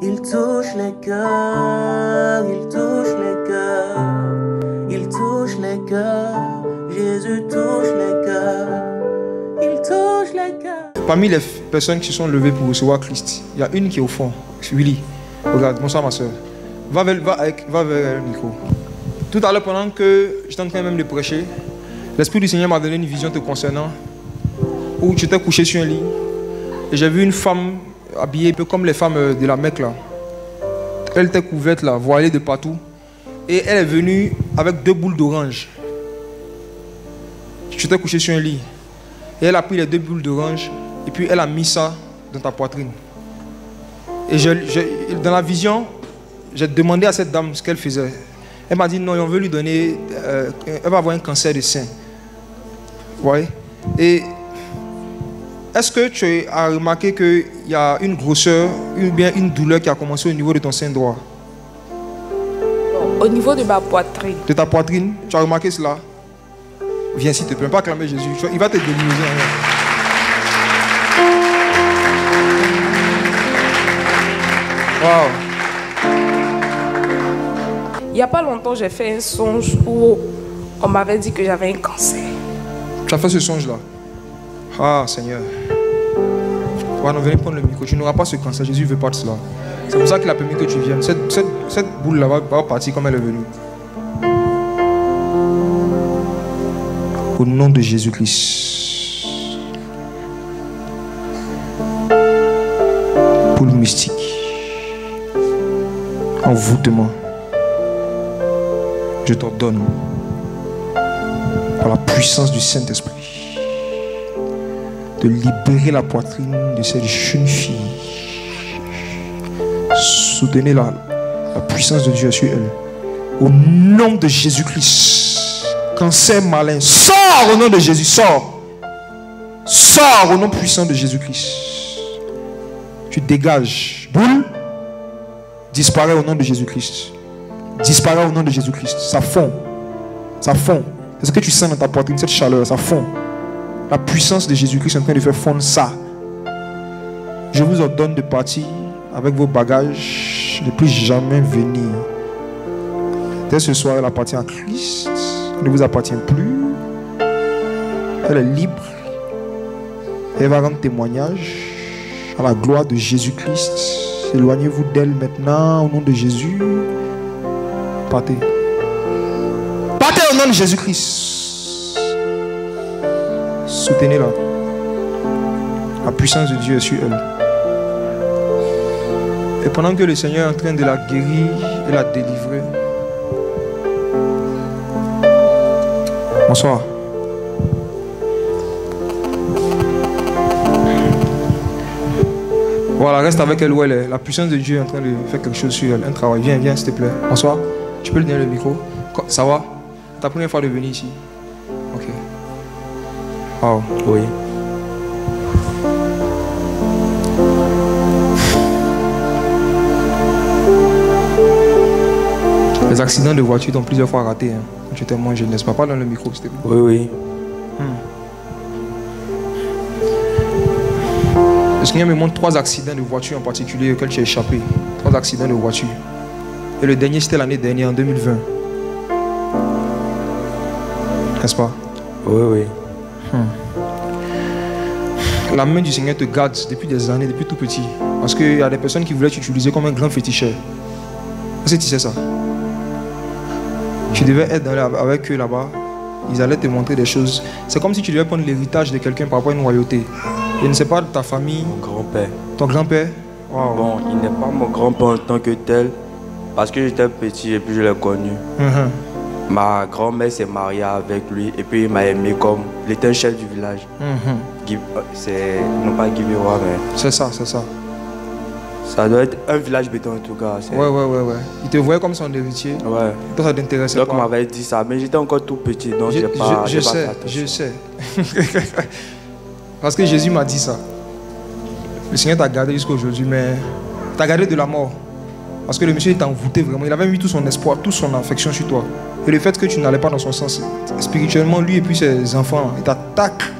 Il touche les cœurs, il touche les cœurs, il touche les cœurs, Jésus touche les cœurs, il touche les cœurs. Parmi les personnes qui se sont levées pour recevoir Christ, il y a une qui est au fond, Willy. Regarde, bonsoir ma soeur. Va vers le micro. Tout à l'heure, pendant que j'étais en train même de prêcher, l'Esprit du Seigneur m'a donné une vision te concernant, où tu étais couché sur un lit, et j'ai vu une femme habillée un peu comme les femmes de la Mecque là. Elle était couverte là, voilée de partout, et elle est venue avec 2 boules d'orange. Tu étais couché sur un lit, et elle a pris les 2 boules d'orange, et puis elle a mis ça dans ta poitrine. Et dans la vision, j'ai demandé à cette dame ce qu'elle faisait. Elle m'a dit non, on veut lui donner, elle va avoir un cancer de sein. Vous voyez? Et est-ce que tu as remarqué qu'il y a une grosseur, ou bien une douleur qui a commencé au niveau de ton sein droit? Au niveau de ma poitrine. De ta poitrine? Tu as remarqué cela? Viens s'il te plaît, pas acclamer Jésus. Il va te délivrer. Wow. Il n'y a pas longtemps, j'ai fait un songe où on m'avait dit que j'avais un cancer. Tu as fait ce songe-là? Ah, Seigneur. Voilà, venez prendre le micro. Tu n'auras pas ce cancer. Jésus ne veut pas de cela. C'est pour ça qu'il a permis que tu viennes. Cette boule-là va partir comme elle est venue. Au nom de Jésus-Christ. Boule mystique. Envoûtement. Je t'ordonne, par la puissance du Saint-Esprit, de libérer la poitrine de cette jeune fille. Soutenez la puissance de Dieu sur elle. Au nom de Jésus-Christ, cancer malin, sors au nom de Jésus, sors. Sors au nom puissant de Jésus-Christ. Tu dégages. Boule, disparaît au nom de Jésus-Christ. Disparaît au nom de Jésus-Christ. Ça fond. Ça fond. C'est ce que tu sens dans ta poitrine, cette chaleur, ça fond. La puissance de Jésus-Christ est en train de faire fondre ça. Je vous ordonne de partir avec vos bagages, ne plus jamais venir. Dès ce soir, elle appartient à Christ. Elle ne vous appartient plus. Elle est libre. Elle va rendre témoignage à la gloire de Jésus-Christ. Éloignez-vous d'elle maintenant au nom de Jésus. Partez. Partez au nom de Jésus-Christ. Soutenez-la. La puissance de Dieu est sur elle. Et pendant que le Seigneur est en train de la guérir et la délivrer. Bonsoir. Voilà, reste avec elle où elle est. La puissance de Dieu est en train de faire quelque chose sur elle. Un travail. Viens, viens, s'il te plaît. Bonsoir. Tu peux lui donner le micro? Ça va? Ta première fois de venir ici? Ok. Wow. Oui. Les accidents de voiture t'ont plusieurs fois raté. Hein, quand tu étais moins jeune, n'est-ce pas? Parle dans le micro, s'il te plaît. Oui, oui. Le Seigneur me montre 3 accidents de voiture en particulier auxquels tu as échappé. 3 accidents de voiture. Et le dernier, c'était l'année dernière, en 2020. N'est-ce pas? Oui, oui. La main du Seigneur te garde depuis des années, depuis tout petit. Parce qu'il y a des personnes qui voulaient t'utiliser comme un grand féticheur. Est-ce que tu sais ça? Tu devais être avec eux là-bas. Ils allaient te montrer des choses. C'est comme si tu devais prendre l'héritage de quelqu'un par rapport à une royauté. Il ne sait pas de ta famille. Mon grand-père. Ton grand-père? Wow. Bon, il n'est pas mon grand-père en tant que tel. Parce que j'étais petit et puis je l'ai connu. Ma grand-mère s'est mariée avec lui et puis il m'a aimé comme... Il était un chef du village. C'est... Non pas Guibérois, mais... C'est ça, c'est ça. Ça doit être un village béton en tout cas. Ouais. Il te voyait comme son héritier. Ouais. Toi, ça t'intéressait pas. Donc on m'avait dit ça, mais j'étais encore tout petit, donc j'ai pas fait attention. Je sais. Parce que Jésus m'a dit ça. Le Seigneur t'a gardé jusqu'à aujourd'hui, mais t'as gardé de la mort. Parce que le monsieur t'a envoûté vraiment. Il avait mis tout son espoir, toute son affection sur toi. Et le fait que tu n'allais pas dans son sens, spirituellement, lui et puis ses enfants, ils t'attaquent.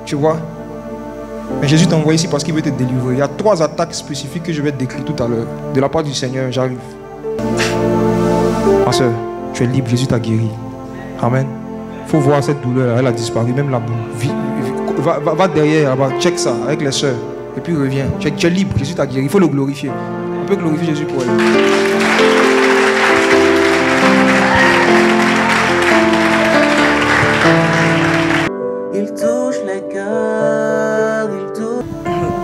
Tu vois? Mais Jésus t'a envoyé ici parce qu'il veut te délivrer. Il y a 3 attaques spécifiques que je vais te décrire tout à l'heure. De la part du Seigneur, j'arrive. Ma soeur, tu es libre, Jésus t'a guéri. Amen. Il faut voir cette douleur, elle a disparu, même la boue. Va derrière, là-bas, check ça avec les soeurs. Et puis reviens. Tu es libre, Jésus t'a guéri. Il faut le glorifier. On peut glorifier Jésus pour elle. Il touche les cœurs, il touche.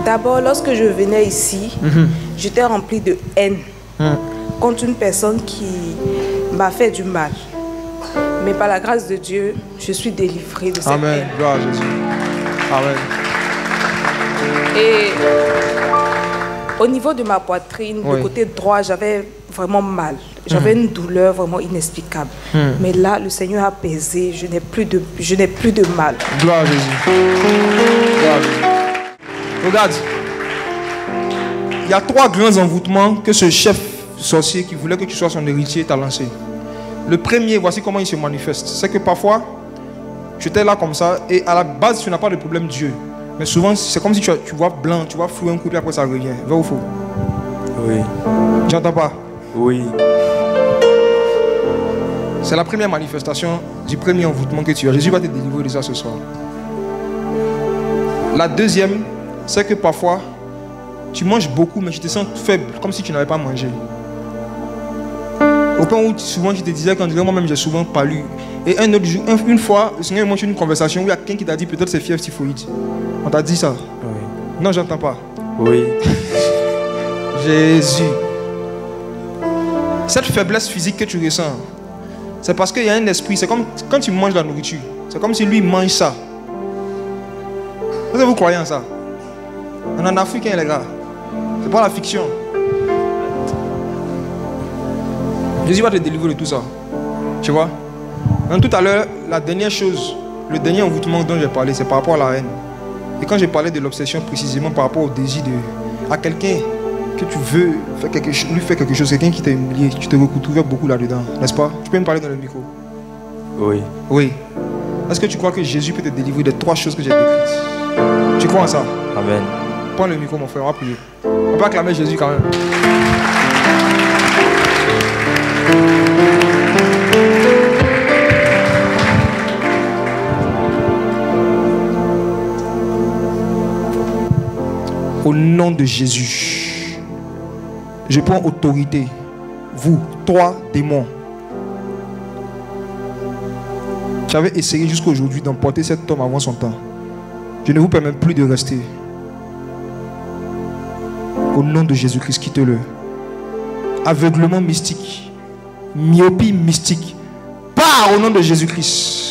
D'abord, lorsque je venais ici, j'étais remplie de haine contre une personne qui m'a fait du mal. Mais par la grâce de Dieu, je suis délivrée de cette Amen. haine. Gloire à Jésus. Amen. Et au niveau de ma poitrine, Oui. du côté droit, j'avais vraiment mal. J'avais une douleur vraiment inexplicable. Mais là, le Seigneur a apaisé. Je n'ai plus de mal. Gloire à Jésus. Gloire à Jésus. Regarde. Il y a 3 grands envoûtements que ce chef sorcier qui voulait que tu sois son héritier t'a lancé. Le premier, voici comment il se manifeste. C'est que parfois, tu étais là comme ça et à la base, tu n'as pas de problème Dieu. Mais souvent, c'est comme si tu vois blanc, tu vois flou un coup et après ça revient. Vrai ou faux? Oui. Tu n'entends pas? Oui. C'est la première manifestation du premier envoûtement que tu as. Jésus va te délivrer de ça ce soir. La deuxième, c'est que parfois, tu manges beaucoup, mais tu te sens faible, comme si tu n'avais pas mangé. Au point où souvent tu te disais qu'en disant moi-même j'ai souvent palu. Et un autre jour, une fois, le Seigneur m'a eu une conversation où il y a quelqu'un qui t'a dit peut-être c'est fièvre typhoïde. On t'a dit ça? Oui. Non, j'entends pas. Oui. Jésus. Cette faiblesse physique que tu ressens, c'est parce qu'il y a un esprit. C'est comme quand tu manges la nourriture. C'est comme si lui mange ça. Est-ce que vous croyez en ça? On est en Afrique, les gars. C'est pas la fiction. Jésus va te délivrer de tout ça. Tu vois? Donc, tout à l'heure, la dernière chose, le dernier envoûtement dont j'ai parlé, c'est par rapport à la haine. Et quand j'ai parlé de l'obsession précisément par rapport au désir à quelqu'un que tu veux lui faire quelque chose, quelqu'un qui t'a humilié, tu te retrouvais beaucoup là-dedans, n'est-ce pas? Tu peux me parler dans le micro? Oui. Oui. Est-ce que tu crois que Jésus peut te délivrer des 3 choses que j'ai décrites? Tu crois en ça? Amen. Prends le micro, mon frère, on va prier. On peut acclamer Jésus quand même. Au nom de Jésus, je prends autorité. Vous, 3 démons, qui avez essayé jusqu'à aujourd'hui d'emporter cet homme avant son temps. Je ne vous permets plus de rester. Au nom de Jésus-Christ, quittez-le. Aveuglement mystique, myopie mystique, pars au nom de Jésus-Christ.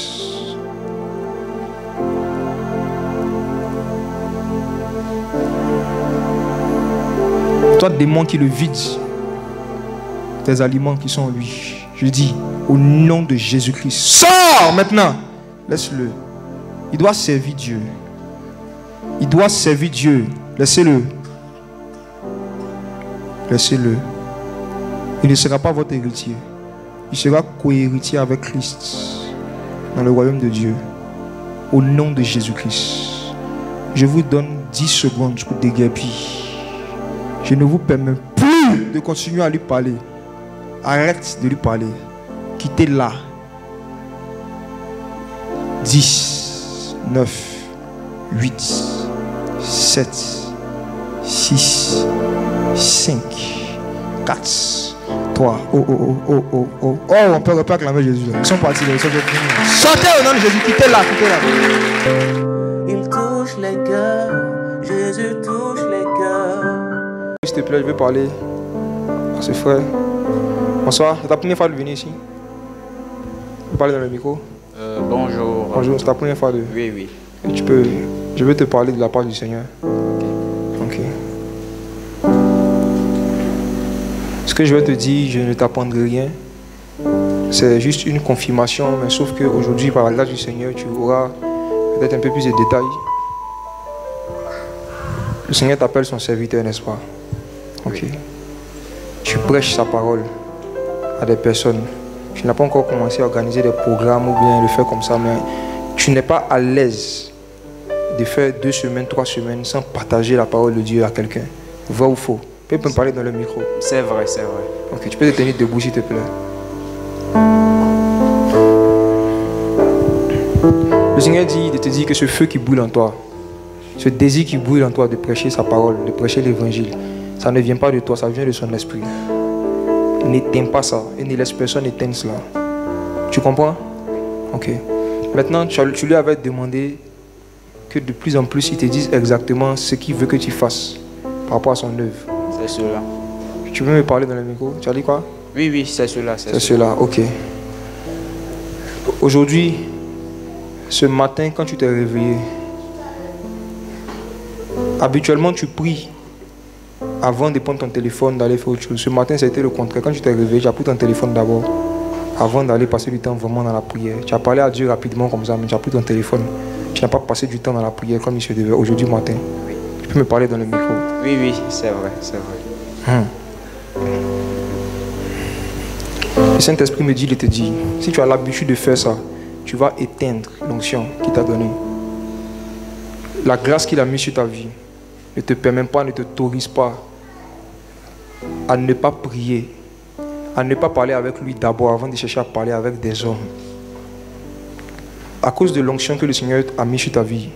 Toi, démon qui le vide des aliments qui sont en lui, je dis au nom de Jésus-Christ, sors maintenant. Laisse-le. Il doit servir Dieu. Il doit servir Dieu. Laissez-le. Laissez-le. Il ne sera pas votre héritier. Il sera co-héritier avec Christ dans le royaume de Dieu. Au nom de Jésus-Christ. Je vous donne 10 secondes pour déguerpir. Je ne vous permets plus de continuer à lui parler. Arrête de lui parler. Quittez là. 10, 9, 8, 7, 6, 5, 4, 3. Oh, on peut acclamer Jésus. Ils sont partis. Sortez au nom de Jésus. Quittez là. Il touche les cœurs, Jésus touche les cœurs. S'il te plaît, je vais parler à ce frère. Bonsoir, c'est ta première fois de venir ici? Tu peux parler dans le micro? Bonjour. Bonjour, c'est ta première fois de... Oui, oui. Et je vais te parler de la part du Seigneur. Ok. Ce que je vais te dire, je ne t'apprendrai rien. C'est juste une confirmation, mais sauf qu'aujourd'hui, par la grâce du Seigneur, tu auras peut-être un peu plus de détails. Le Seigneur t'appelle son serviteur, n'est-ce pas? Ok. Tu prêches sa parole à des personnes. Tu n'as pas encore commencé à organiser des programmes ou bien le faire comme ça, mais tu n'es pas à l'aise de faire 2 semaines, 3 semaines sans partager la parole de Dieu à quelqu'un. Vrai ou faux? Tu peux me parler dans le micro. C'est vrai, c'est vrai. Ok, tu peux te tenir debout s'il te plaît. Le Seigneur dit de te dire que ce feu qui brûle en toi, ce désir qui brûle en toi de prêcher sa parole, de prêcher l'évangile, ça ne vient pas de toi, ça vient de son esprit. N'éteins pas ça et ne laisse personne éteindre cela. Tu comprends? Ok. Maintenant, tu lui avais demandé que de plus en plus, il te dise exactement ce qu'il veut que tu fasses par rapport à son œuvre. C'est cela. Tu peux me parler dans le micro? Tu as dit quoi? Oui, oui, c'est cela. C'est cela, ok. Aujourd'hui, ce matin, quand tu t'es réveillé, habituellement tu pries avant de prendre ton téléphone, d'aller faire autre chose. Ce matin, c'était le contraire. Quand tu t'es réveillé, tu as pris ton téléphone d'abord, avant d'aller passer du temps vraiment dans la prière. Tu as parlé à Dieu rapidement comme ça, mais tu as pris ton téléphone. Tu n'as pas passé du temps dans la prière comme il se devait aujourd'hui matin. Oui. Tu peux me parler dans le micro? Oui, oui, c'est vrai, c'est vrai. Le Saint-Esprit me dit, il te dit, si tu as l'habitude de faire ça, tu vas éteindre l'onction qu'il t'a donnée. La grâce qu'il a mise sur ta vie ne te permet pas, ne t'autorise pas à ne pas prier, à ne pas parler avec lui d'abord avant de chercher à parler avec des hommes. À cause de l'onction que le Seigneur a mise sur ta vie,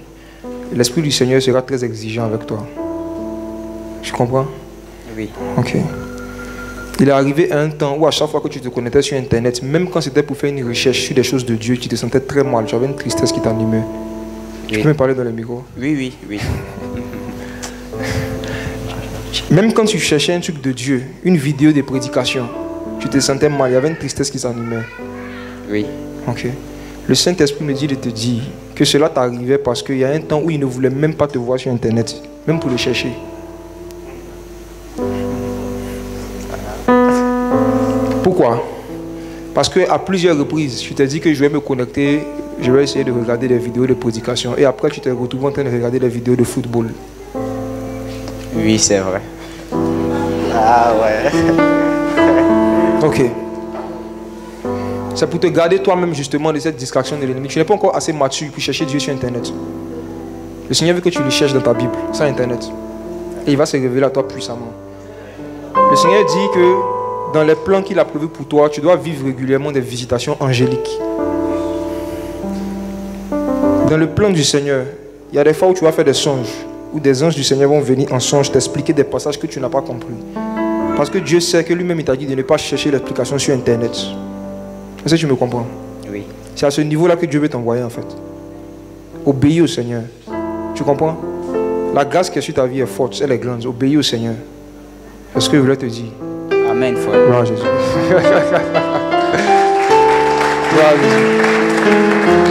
l'Esprit du Seigneur sera très exigeant avec toi. Tu comprends? Oui. Ok. Il est arrivé à un temps où à chaque fois que tu te connectais sur Internet, même quand c'était pour faire une recherche sur des choses de Dieu, tu te sentais très mal, tu avais une tristesse qui t'animait. Oui. Tu peux me parler dans le micro? Oui, oui, oui. Même quand tu cherchais un truc de Dieu, une vidéo de prédication, tu te sentais mal, il y avait une tristesse qui s'animait. Oui. Ok. Le Saint-Esprit me dit de te dire que cela t'arrivait parce qu'il y a un temps où il ne voulait même pas te voir sur Internet, même pour le chercher. Pourquoi? Parce qu'à plusieurs reprises, tu t'es dit que je vais me connecter, je vais essayer de regarder des vidéos de prédication. Et après, tu t'es retrouvé en train de regarder des vidéos de football. Oui, c'est vrai. Ah ouais. Ok. C'est pour te garder toi-même justement de cette distraction de l'ennemi. Tu n'es pas encore assez mature pour chercher Dieu sur Internet. Le Seigneur veut que tu le cherches dans ta Bible, sur Internet. Et il va se révéler à toi puissamment. Le Seigneur dit que dans les plans qu'il a prévus pour toi, tu dois vivre régulièrement des visitations angéliques. Dans le plan du Seigneur, il y a des fois où tu vas faire des songes, où des anges du Seigneur vont venir en songe t'expliquer des passages que tu n'as pas compris. Parce que Dieu sait que lui-même il t'a dit de ne pas chercher l'explication sur Internet. Est-ce que tu me comprends? Oui. C'est à ce niveau-là que Dieu veut t'envoyer en fait. Obéis au Seigneur. Tu comprends? La grâce qui est sur ta vie est forte, elle est grande. Obéis au Seigneur. C'est ce que je voulais te dire. Amen, frère. Gloire à Jésus. Gloire à Jésus.